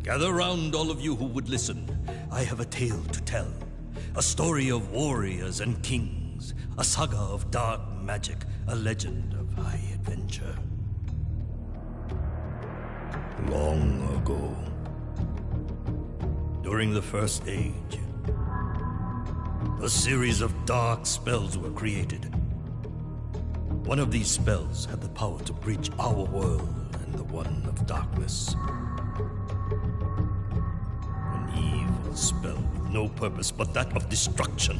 Gather round, all of you who would listen. I have a tale to tell. A story of warriors and kings. A saga of dark magic. A legend of high adventure. Long ago, during the First Age, a series of dark spells were created. One of these spells had the power to bridge our world and the one of darkness. An evil spell with no purpose but that of destruction.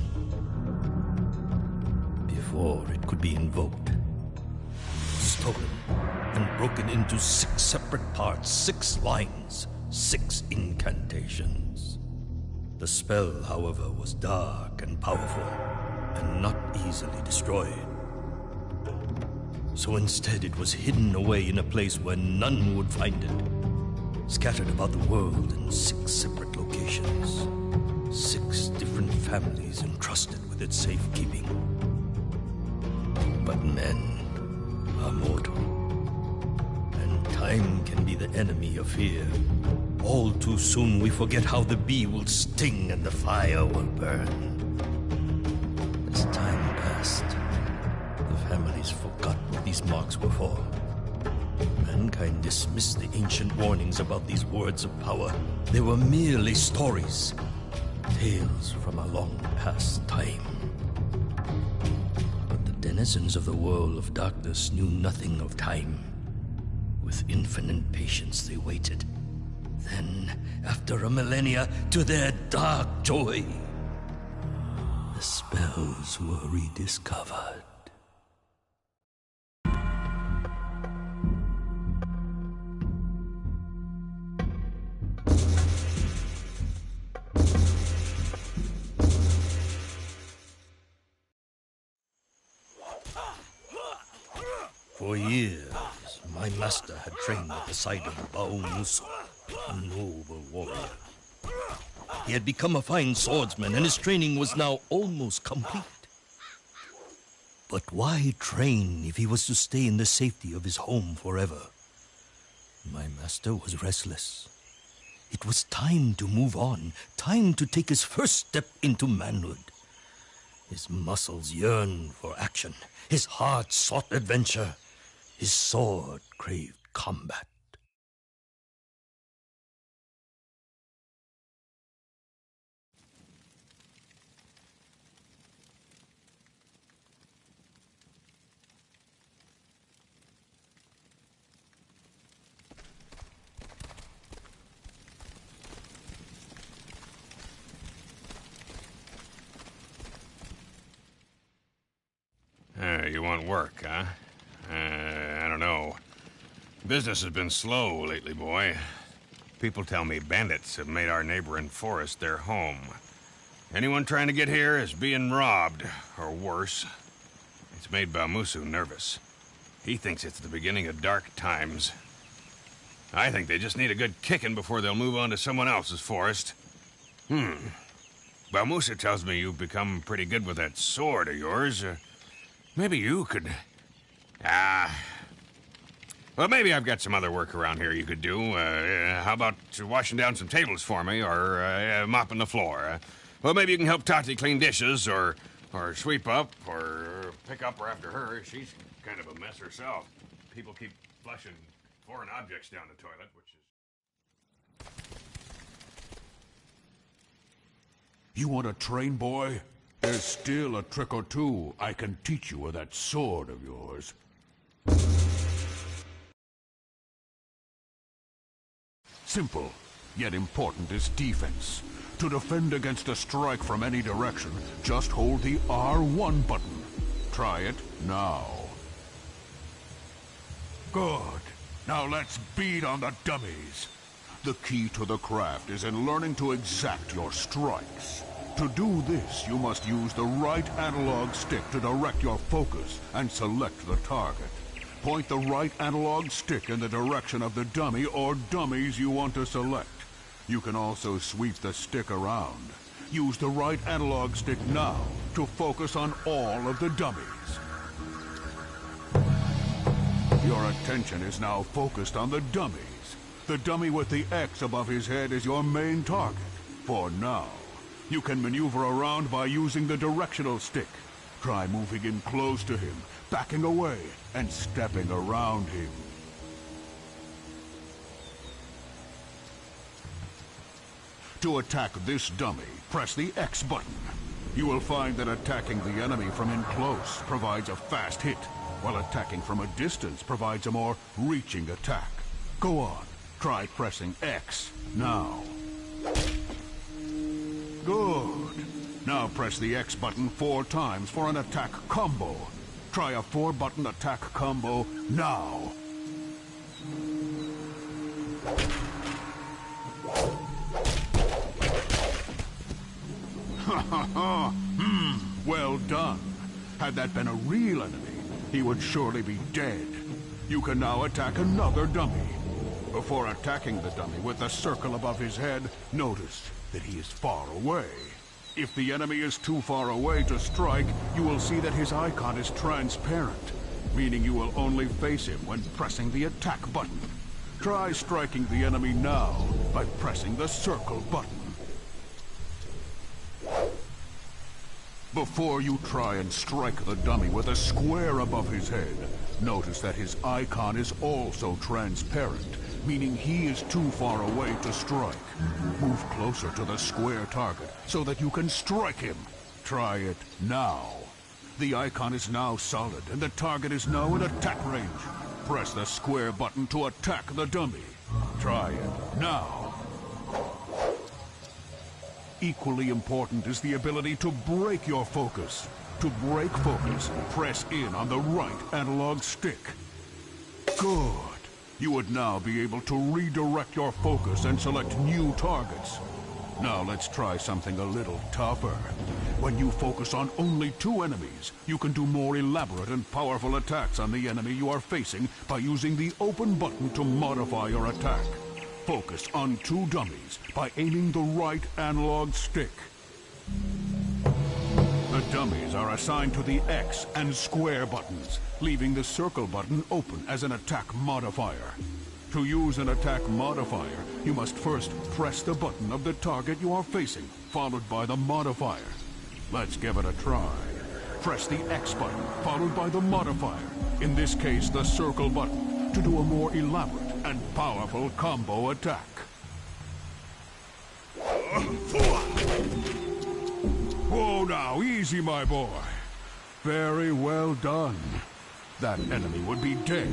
Before it could be invoked, stolen and broken into 6 separate parts, 6 lines, 6 incantations. The spell, however, was dark and powerful, and not easily destroyed. So instead it was hidden away in a place where none would find it, scattered about the world in 6 separate locations, 6 different families entrusted with its safekeeping. But men are mortal, and time can be the enemy of fear. All too soon we forget how the bee will sting and the fire will burn. As time passed, the families forgot what these marks were for. Mankind dismissed the ancient warnings about these words of power. They were merely stories, tales from a long past time. But the denizens of the world of darkness knew nothing of time. With infinite patience they waited. Then, after a millennia, to their dark joy, the spells were rediscovered. For years, my master had trained at the side of Musu, a noble warrior. He had become a fine swordsman, and his training was now almost complete. But why train if he was to stay in the safety of his home forever? My master was restless. It was time to move on, time to take his first step into manhood. His muscles yearned for action. His heart sought adventure. His sword craved combat. You want work, huh? I don't know. Business has been slow lately, boy. People tell me bandits have made our neighboring forest their home. Anyone trying to get here is being robbed, or worse. It's made Bamusu nervous. He thinks it's the beginning of dark times. I think they just need a good kicking before they'll move on to someone else's forest. Bamusu tells me you've become pretty good with that sword of yours. Maybe you could... Well, maybe I've got some other work around here you could do. How about washing down some tables for me, or mopping the floor? Well, maybe you can help Tati clean dishes, or sweep up, or pick up her after her. She's kind of a mess herself. People keep flushing foreign objects down the toilet, which is... You want to train, boy? There's still a trick or two I can teach you with that sword of yours. Simple, yet important is defense. To defend against a strike from any direction, just hold the R1 button. Try it now. Good. Now let's beat on the dummies. The key to the craft is in learning to exact your strikes. To do this, you must use the right analog stick to direct your focus and select the target. Point the right analog stick in the direction of the dummy or dummies you want to select. You can also sweep the stick around. Use the right analog stick now to focus on all of the dummies. Your attention is now focused on the dummies. The dummy with the X above his head is your main target. For now, you can maneuver around by using the directional stick. Try moving in close to him, backing away, and stepping around him. To attack this dummy, press the X button. You will find that attacking the enemy from in close provides a fast hit, while attacking from a distance provides a more reaching attack. Go on, try pressing X now. Good. Now press the X button 4 times for an attack combo. Try a 4-button attack combo now. Well done. Had that been a real enemy, he would surely be dead. You can now attack another dummy. Before attacking the dummy with the circle above his head, notice that he is far away. If the enemy is too far away to strike, you will see that his icon is transparent, meaning you will only face him when pressing the attack button. Try striking the enemy now by pressing the circle button. Before you try and strike the dummy with a square above his head, notice that his icon is also transparent, meaning he is too far away to strike. Move closer to the square target so that you can strike him. Try it now. The icon is now solid and the target is now in attack range. Press the square button to attack the dummy. Try it now. Equally important is the ability to break your focus. To break focus, press in on the right analog stick. Good. You would now be able to redirect your focus and select new targets. Now let's try something a little tougher. When you focus on only 2 enemies, you can do more elaborate and powerful attacks on the enemy you are facing by using the open button to modify your attack. Focus on 2 dummies by aiming the right analog stick. The dummies are assigned to the X and square buttons, leaving the circle button open as an attack modifier. To use an attack modifier, you must first press the button of the target you are facing, followed by the modifier. Let's give it a try. Press the X button, followed by the modifier, in this case the circle button, to do a more elaborate and powerful combo attack. Whoa now, easy my boy. Very well done. That enemy would be dead,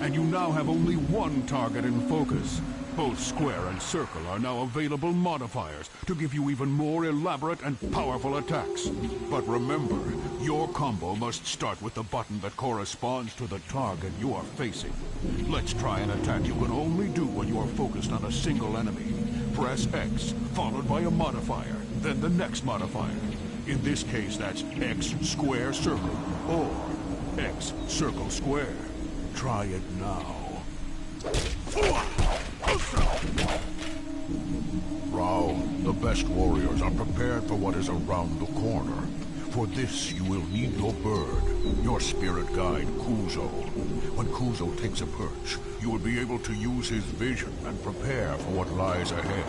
and you now have only 1 target in focus. Both square and circle are now available modifiers to give you even more elaborate and powerful attacks. But remember, your combo must start with the button that corresponds to the target you are facing. Let's try an attack you can only do when you are focused on a single enemy. Press X, followed by a modifier, then the next modifier. In this case, that's X square circle, or X circle square. Try it now. Round, the best warriors are prepared for what is around the corner. For this, you will need your bird, your spirit guide, Kuzo. When Kuzo takes a perch, you will be able to use his vision and prepare for what lies ahead.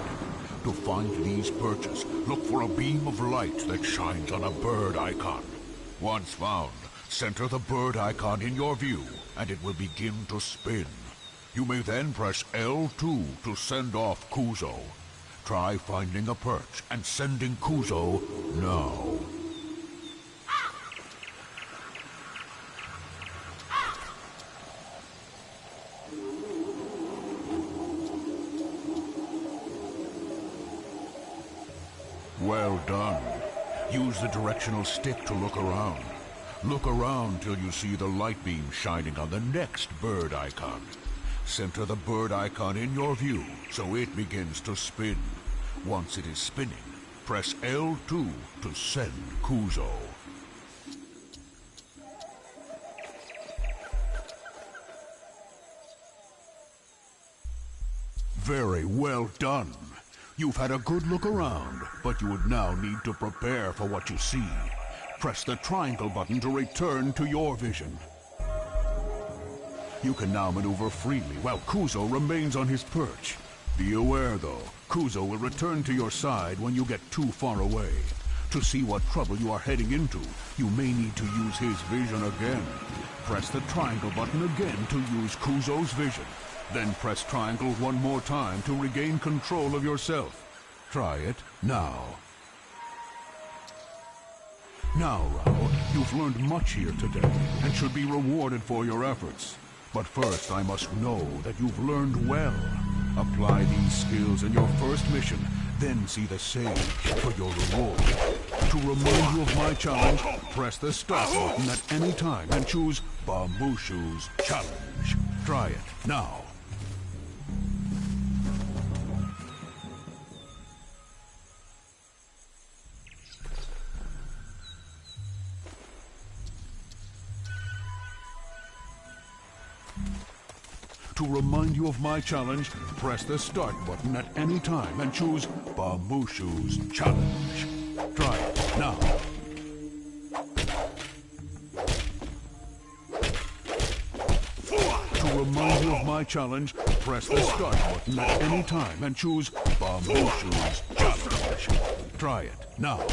To find these perches, look for a beam of light that shines on a bird icon. Once found, center the bird icon in your view, and it will begin to spin. You may then press L2 to send off Kuzo. Try finding a perch and sending Kuzo now. Well done. Use the directional stick to look around. Look around till you see the light beam shining on the next bird icon. Center the bird icon in your view so it begins to spin. Once it is spinning, press L2 to send Kuzo. Very well done. You've had a good look around, but you would now need to prepare for what you see. Press the triangle button to return to your vision. You can now maneuver freely while Kuzo remains on his perch. Be aware, though, Kuzo will return to your side when you get too far away. To see what trouble you are heading into, you may need to use his vision again. Press the triangle button again to use Kuzo's vision. Then press triangle one more time to regain control of yourself. Try it now. Now, Rao, you've learned much here today and should be rewarded for your efforts. But first, I must know that you've learned well. Apply these skills in your first mission, then see the sage for your reward. To remind you of my challenge, press the start button at any time and choose Bamushu's challenge. Try it now. To remind you of my challenge, press the start button at any time and choose Bamushu's challenge. Try it now. To remind you of my challenge, press the start button at any time and choose Bamushu's challenge. Try it now.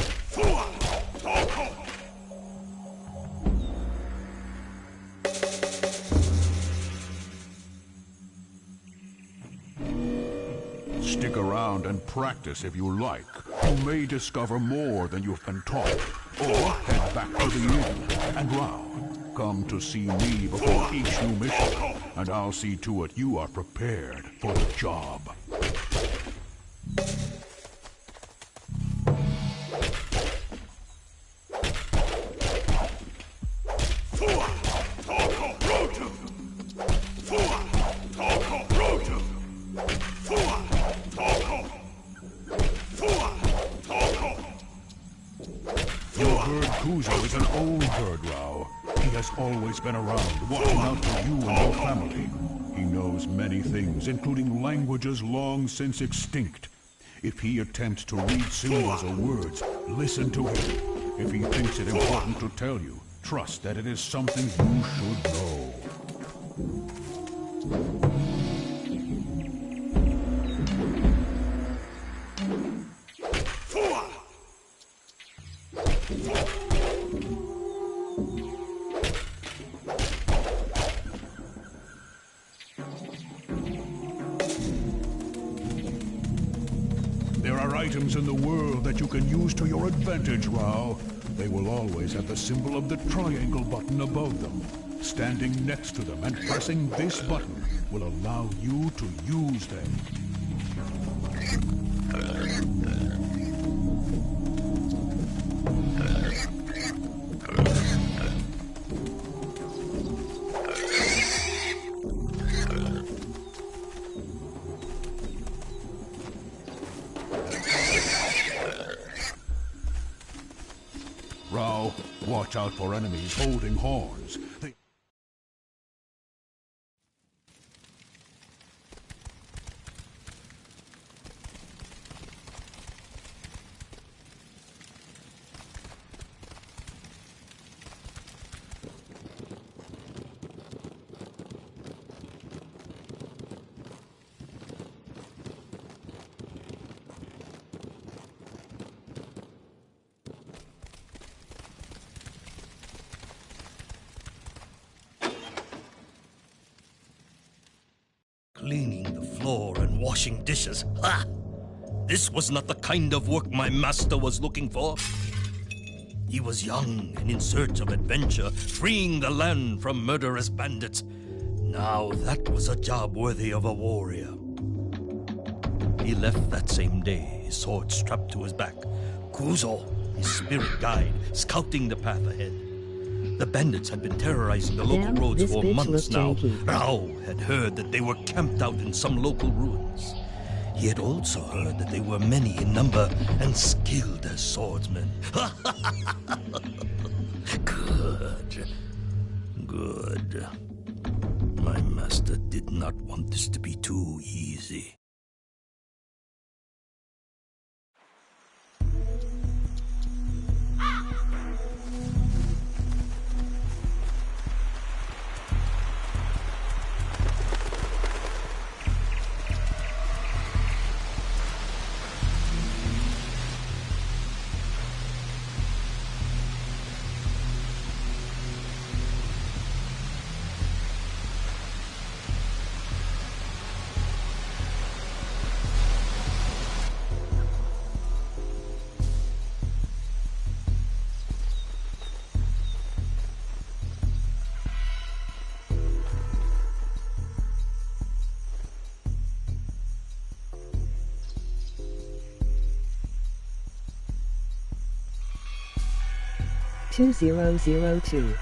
Stick around and practice if you like. You may discover more than you've been taught. Or head back to the inn. And Rao, come to see me before each new mission, and I'll see to it you are prepared for the job. Kuzo is an old bird, Rao. He has always been around, watching out for you and your family. He knows many things, including languages long since extinct. If he attempts to read symbols or words, listen to him. If he thinks it important to tell you, trust that it is something you should know. There are items in the world that you can use to your advantage, Rao. They will always have the symbol of the triangle button above them. Standing next to them and pressing this button will allow you to use them. Rao, watch out for enemies holding horns. Cleaning the floor and washing dishes. Ha! This was not the kind of work my master was looking for. He was young and in search of adventure, freeing the land from murderous bandits. Now that was a job worthy of a warrior. He left that same day, his sword strapped to his back. Kuzo, his spirit guide, scouting the path ahead. The bandits had been terrorizing the local roads for months now. Rao had heard that they were camped out in some local ruins. He had also heard that they were many in number and skilled as swordsmen. Good. Good. My master did not want this to be too easy. 2002.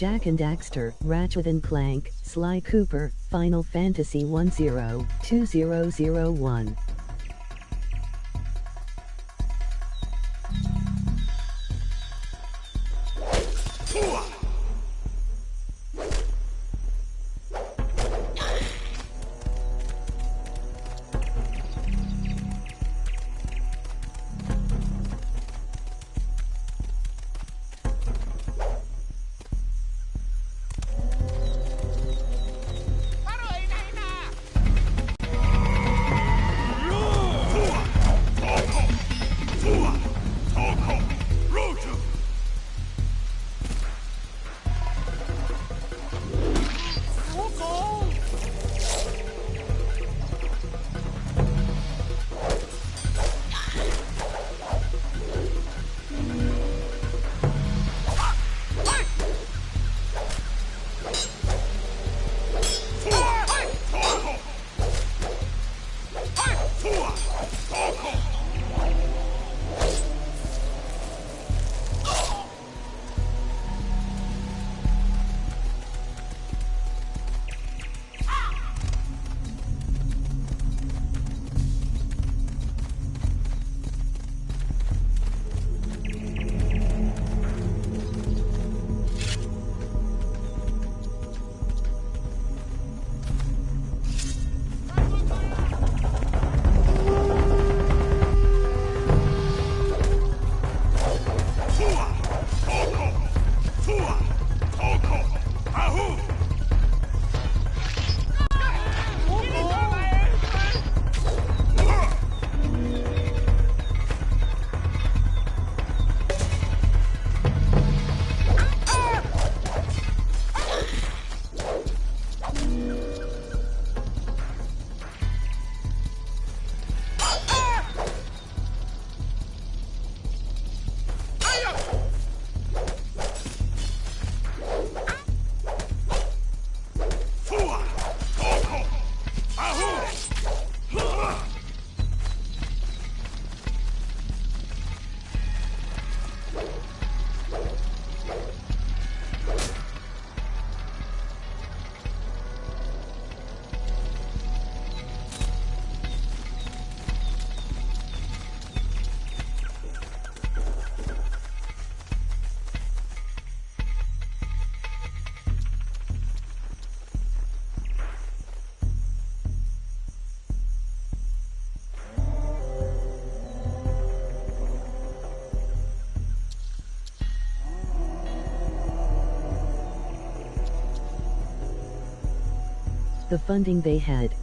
Jak and Daxter, Ratchet and Clank, Sly Cooper, Final Fantasy 10-2001. The funding they had.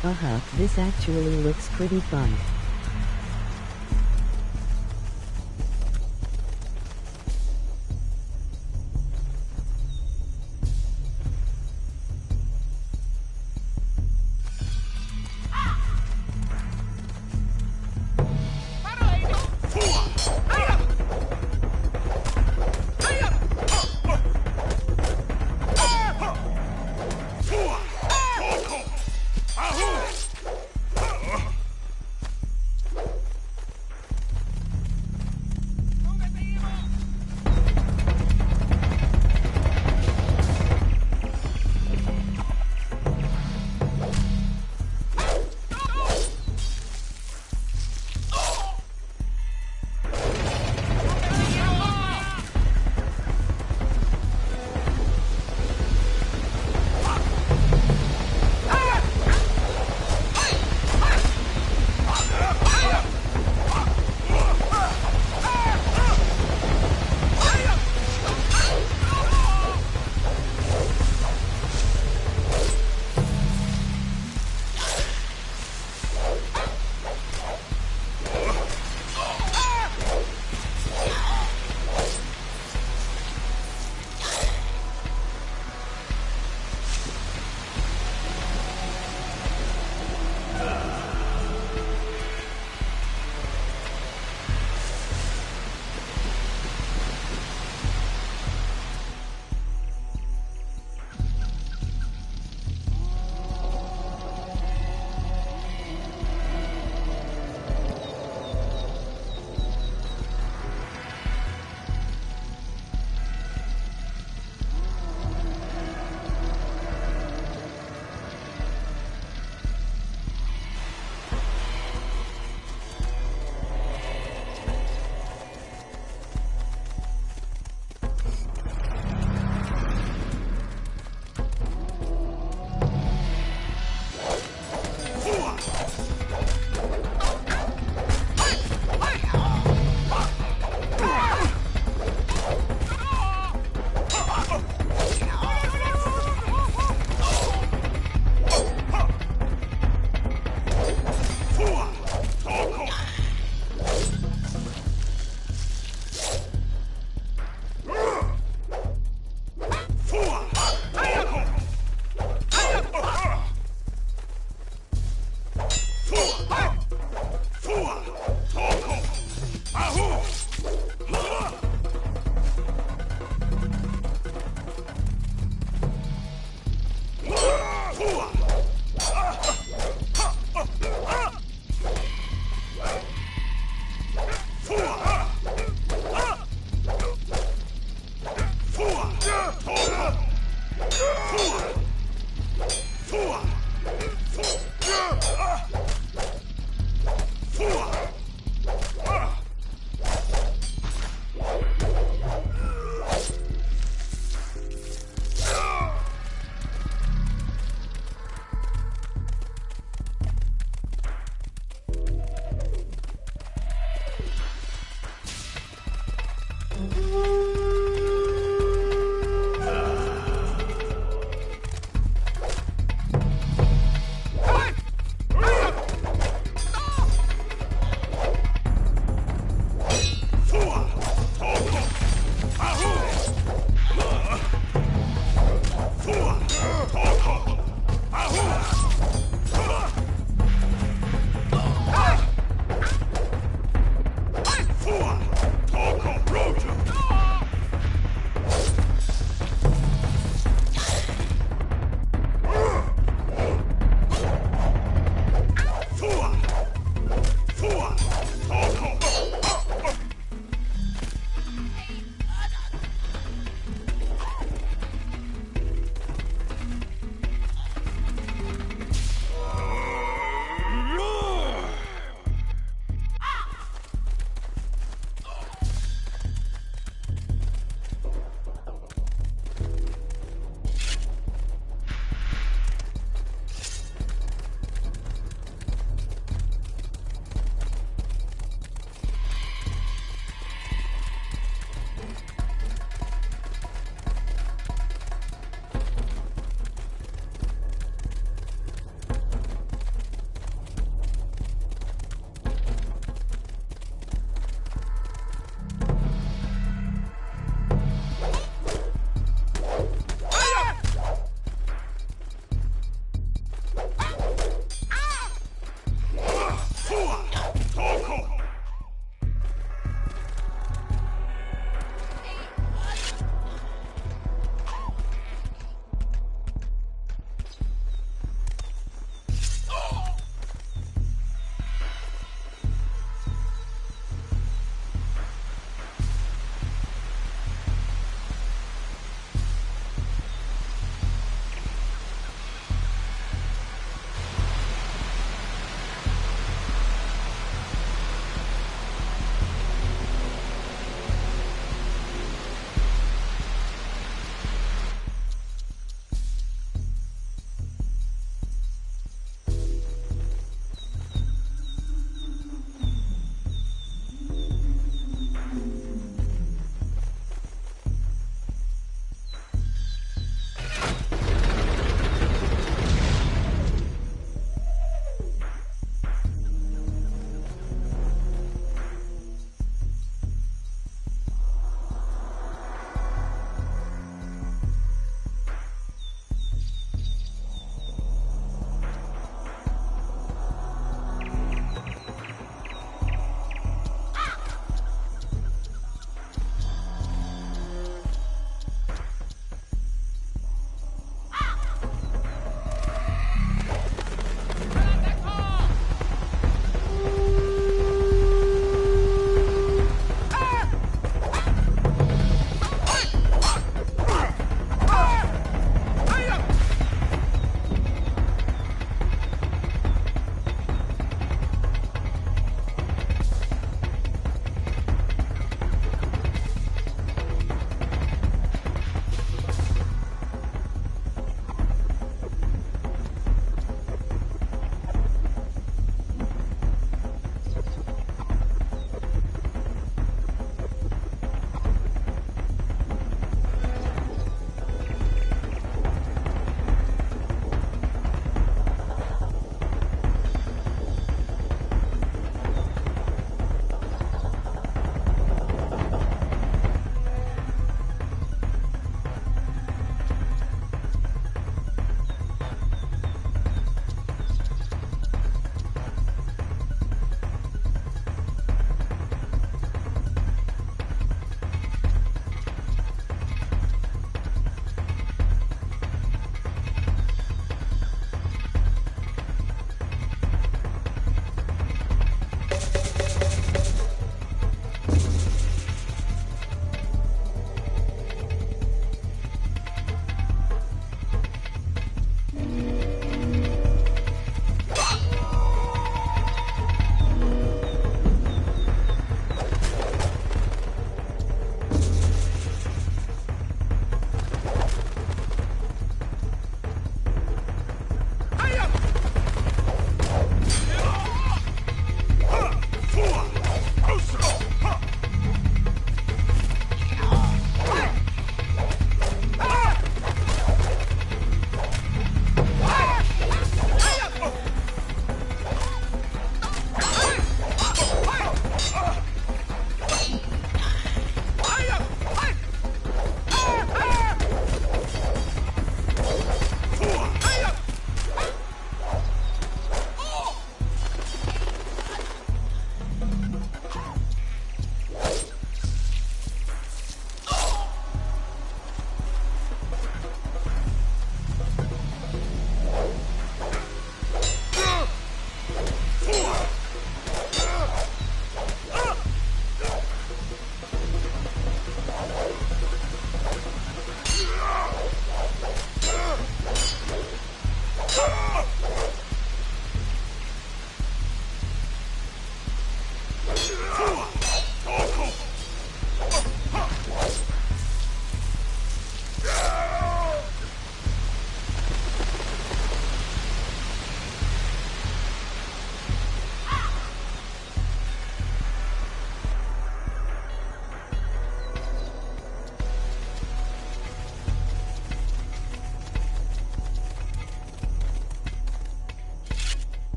This actually looks pretty fun.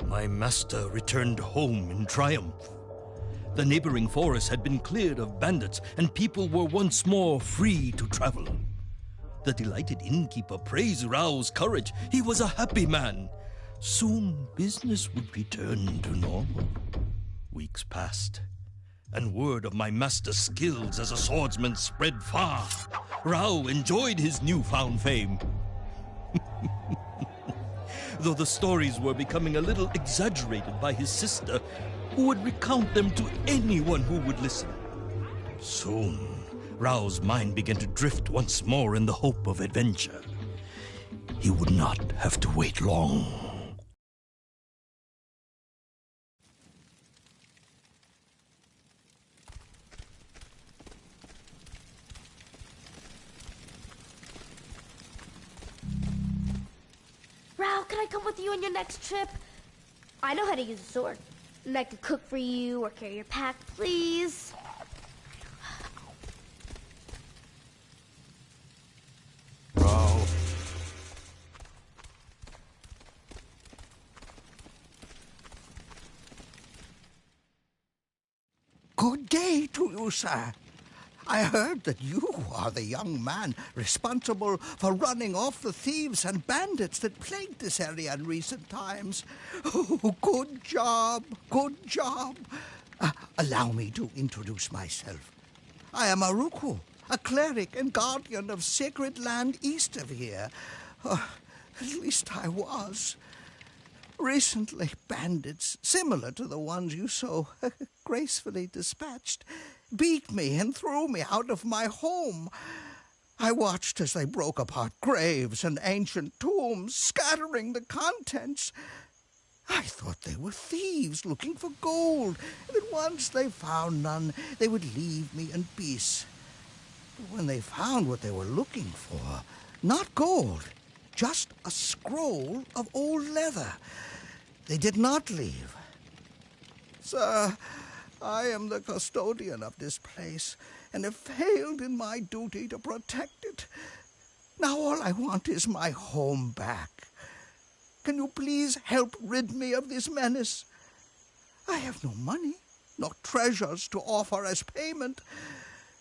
My master returned home in triumph. The neighboring forest had been cleared of bandits, and people were once more free to travel. The delighted innkeeper praised Rao's courage. He was a happy man. Soon business would return to normal. Weeks passed, and word of my master's skills as a swordsman spread far. Rao enjoyed his newfound fame. Though the stories were becoming a little exaggerated by his sister, who would recount them to anyone who would listen. Soon, Rao's mind began to drift once more in the hope of adventure. He would not have to wait long. Rao, can I come with you on your next trip? I know how to use a sword. And I could cook for you or carry your pack, please. Rao. Good day to you, sir. I heard that you are the young man responsible for running off the thieves and bandits that plagued this area in recent times. Oh, good job, good job. Allow me to introduce myself. I am Aruku, a cleric and guardian of sacred land east of here. At least I was. Recently, bandits, similar to the ones you so gracefully dispatched, beat me and threw me out of my home. I watched as they broke apart graves and ancient tombs, scattering the contents. I thought they were thieves looking for gold, and that once they found none, they would leave me in peace. But when they found what they were looking for, not gold, just a scroll of old leather, they did not leave. Sir, I am the custodian of this place, and have failed in my duty to protect it. Now all I want is my home back. Can you please help rid me of this menace? I have no money, no treasures to offer as payment,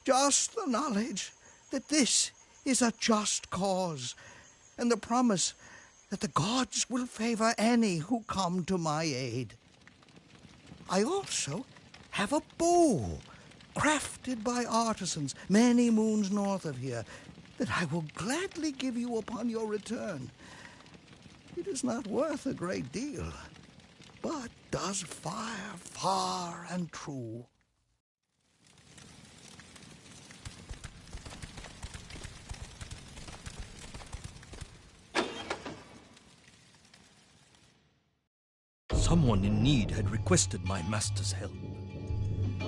just the knowledge that this is a just cause, and the promise that the gods will favor any who come to my aid. I also have a bow, crafted by artisans many moons north of here, that I will gladly give you upon your return. It is not worth a great deal, but does fire far and true. Someone in need had requested my master's help.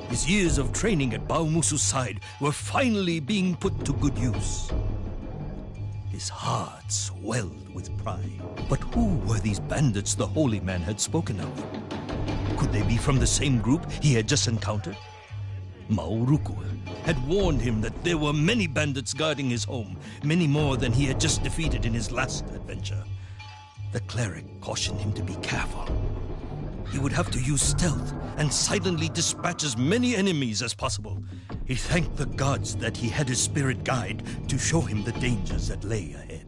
His years of training at Baumusu's side were finally being put to good use. His heart swelled with pride. But who were these bandits the holy man had spoken of? Could they be from the same group he had just encountered? Mauruku had warned him that there were many bandits guarding his home, many more than he had just defeated in his last adventure. The cleric cautioned him to be careful. He would have to use stealth and silently dispatch as many enemies as possible. He thanked the gods that he had his spirit guide to show him the dangers that lay ahead.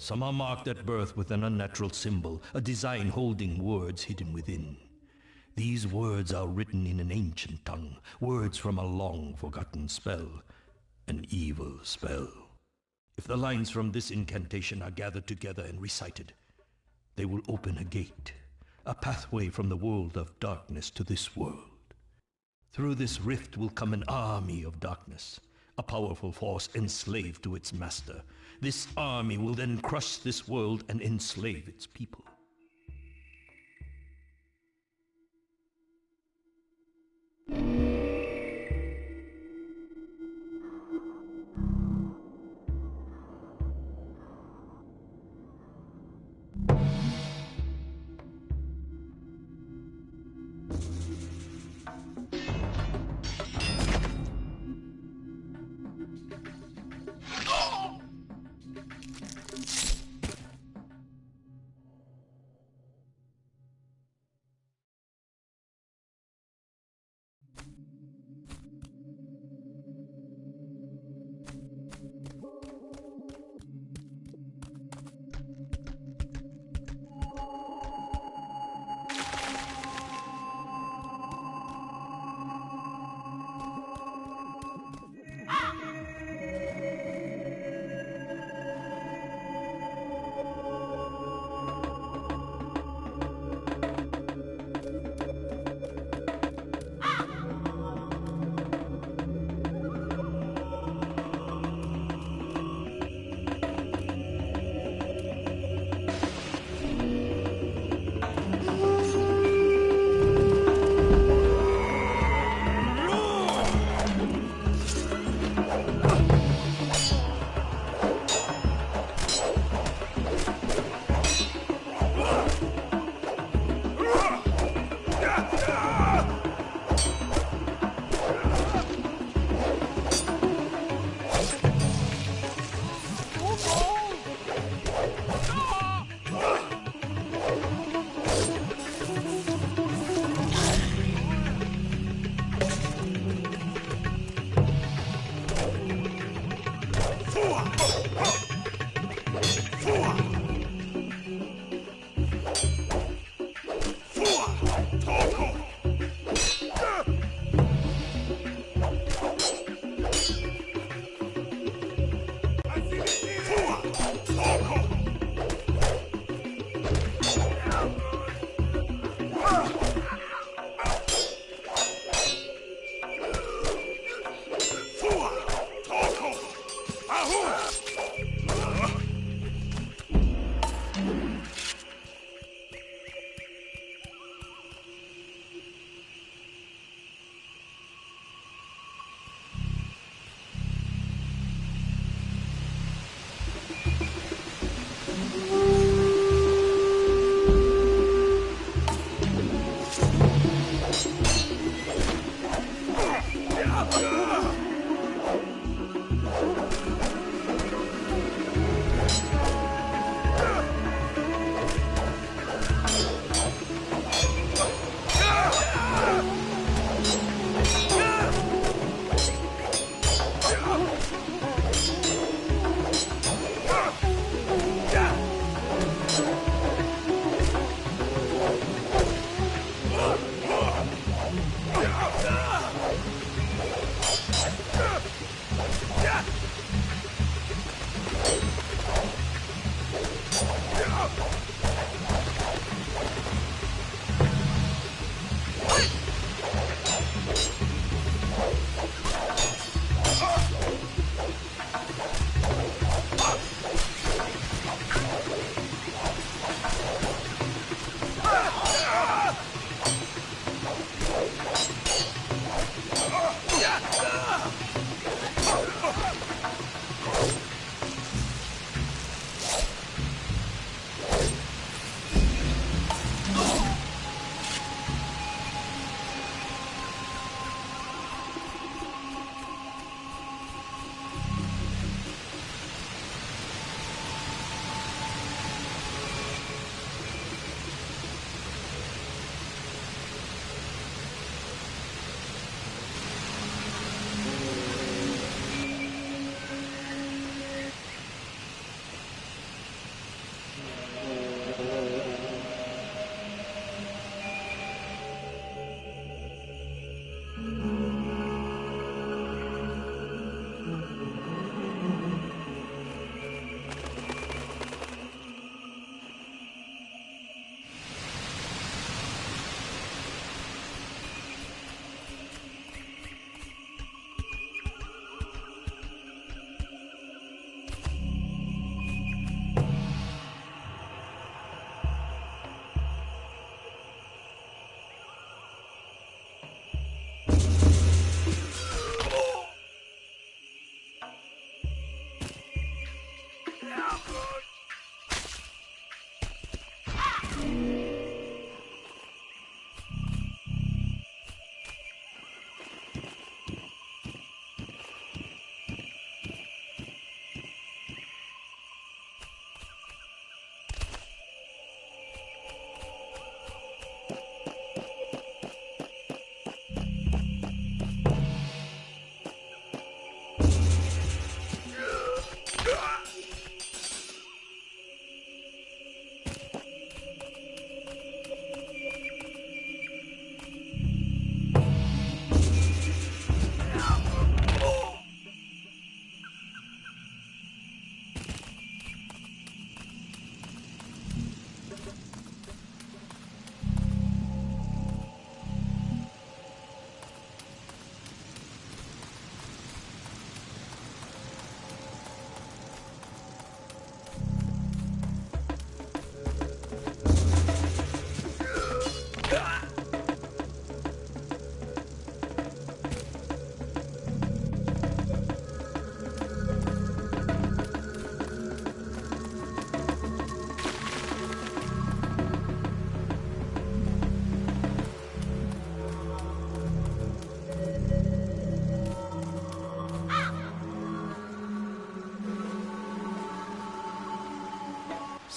Some are marked at birth with an unnatural symbol, a design holding words hidden within. These words are written in an ancient tongue, words from a long-forgotten spell, an evil spell. If the lines from this incantation are gathered together and recited, they will open a gate, a pathway from the world of darkness to this world. Through this rift will come an army of darkness, a powerful force enslaved to its master. This army will then crush this world and enslave its people.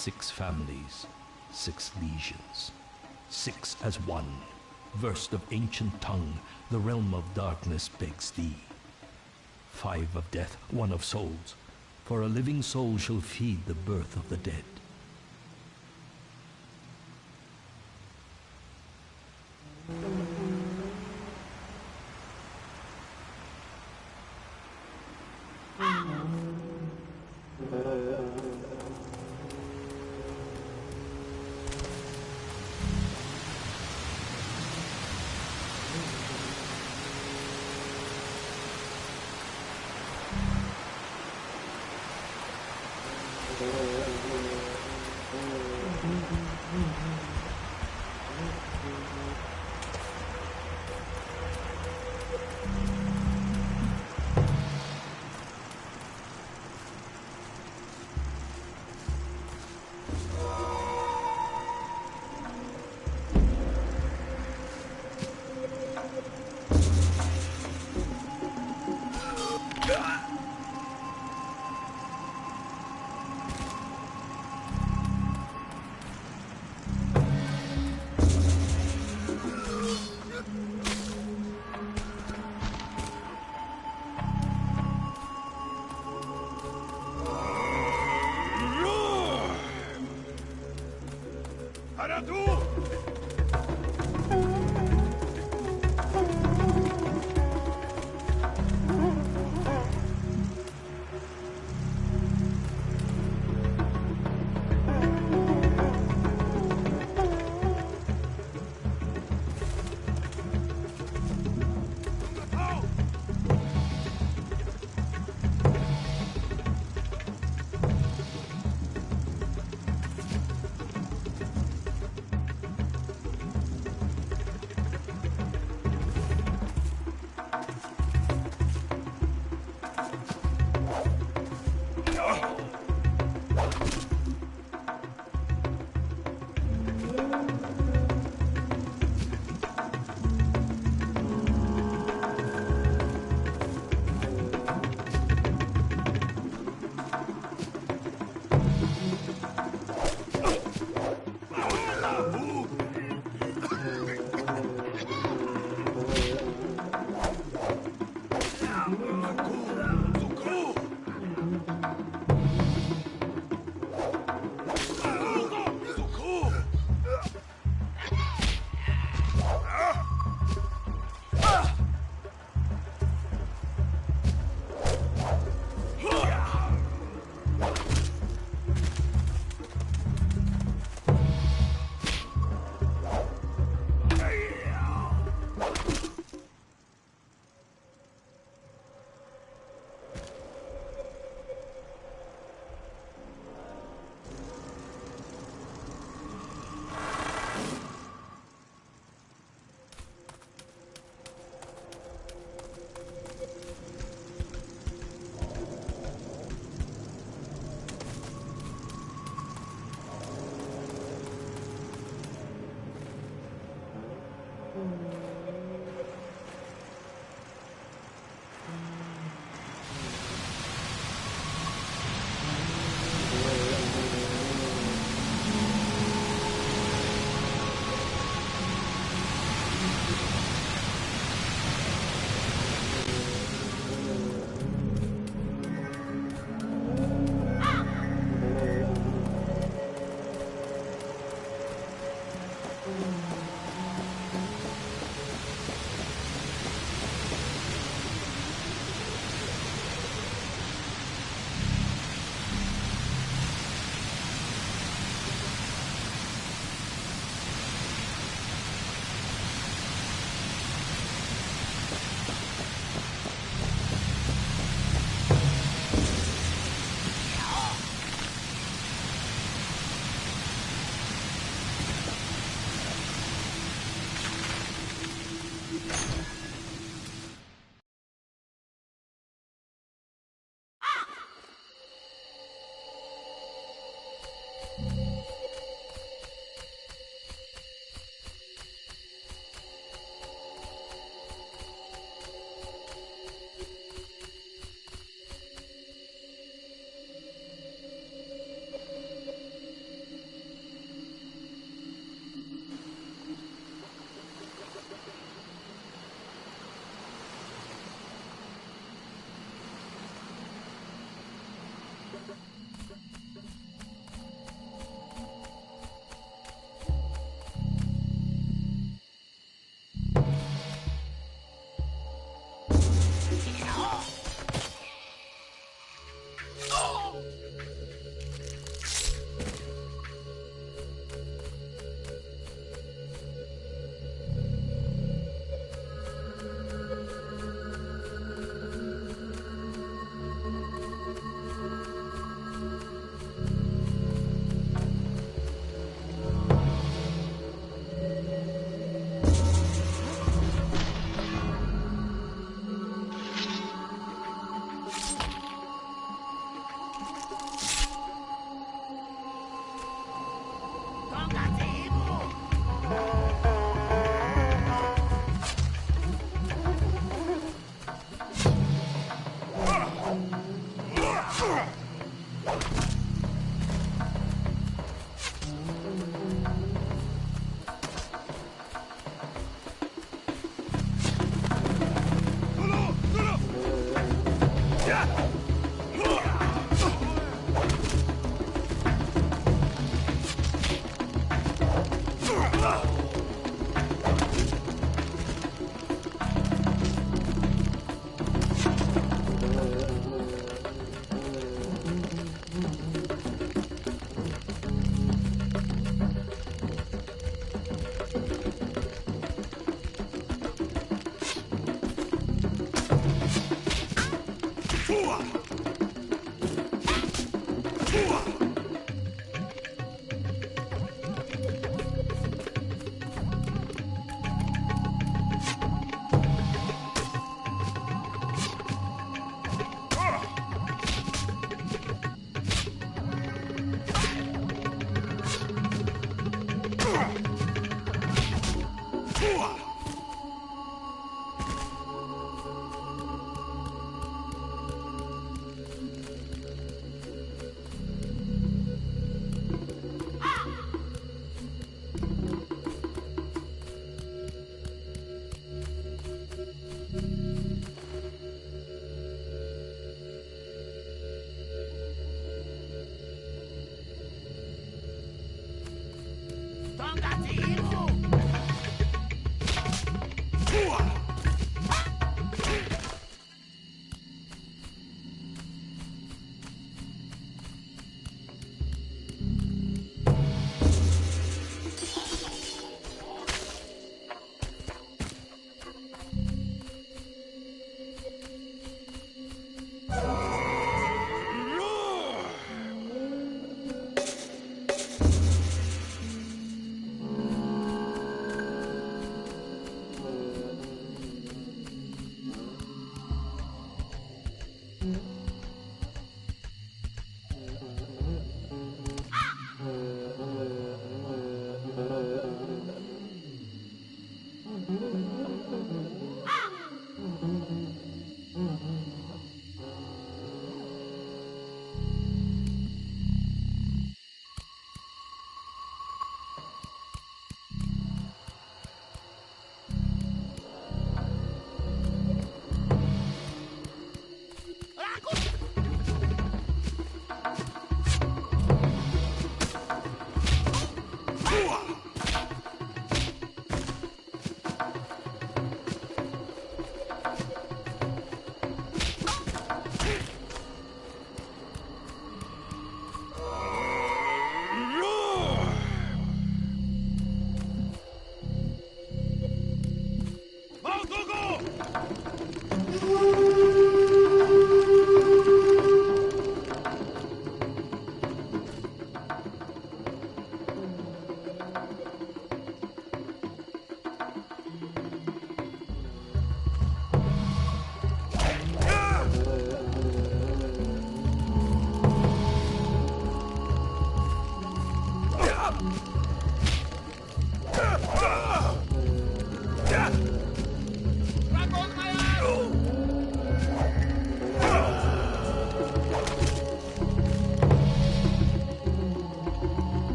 6 families, 6 legions, 6 as one, versed of ancient tongue, the realm of darkness begs thee. 5 of death, 1 of souls, for a living soul shall feed the birth of the dead.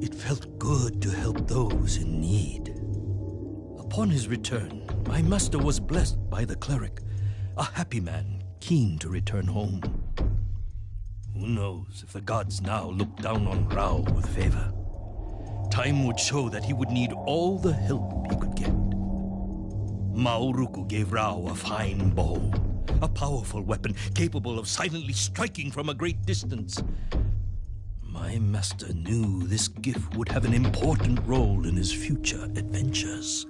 It felt good to help those in need. Upon his return, my master was blessed by the cleric, a happy man keen to return home. Who Who knows if the gods now look down on Rao with favor? Time would show that he would need all the help he could get. Mauruku gave Rao a fine bow, a powerful weapon capable of silently striking from a great distance. My master knew this gift would have an important role in his future adventures.